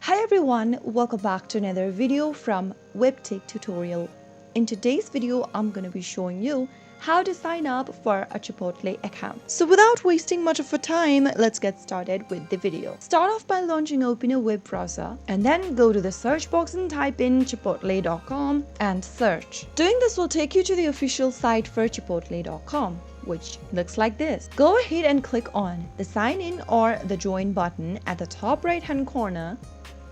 Hi everyone, welcome back to another video from Webtech Tutorial. In today's video, I'm going to be showing you how to sign up for a Chipotle account. So without wasting much of your time, let's get started with the video. Start off by open a web browser and then go to the search box and type in chipotle.com and search. Doing this will take you to the official site for chipotle.com, which looks like this. Go ahead and click on the sign in or the join button at the top right hand corner,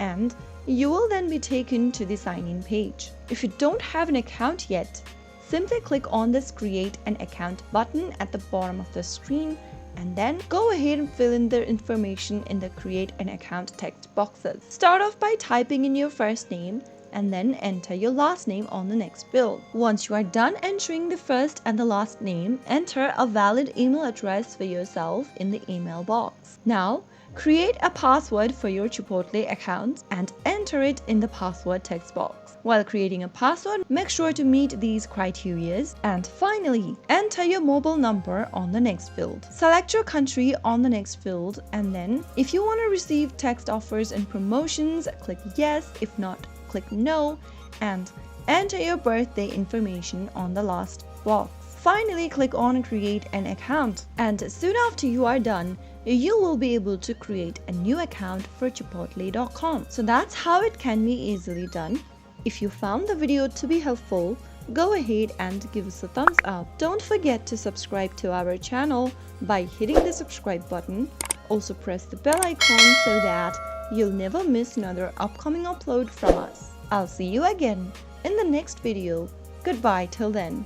and you will then be taken to the sign in page. If you don't have an account yet, simply click on this create an account button at the bottom of the screen and then go ahead and fill in the information in the create an account text boxes. Start off by typing in your first name and then enter your last name on the next field. Once you are done entering the first and the last name, enter a valid email address for yourself in the email box. Now, create a password for your Chipotle account and enter it in the password text box. While creating a password, make sure to meet these criteria. And finally, enter your mobile number on the next field. Select your country on the next field, and then if you want to receive text offers and promotions, click yes. If not, click no, and enter your birthday information on the last box. Finally, click on create an account, and soon after you are done, you will be able to create a new account for chipotle.com. So that's how it can be easily done. If you found the video to be helpful, go ahead and give us a thumbs up. Don't forget to subscribe to our channel by hitting the subscribe button. Also press the bell icon so that you'll never miss another upcoming upload from us. I'll see you again in the next video. Goodbye till then.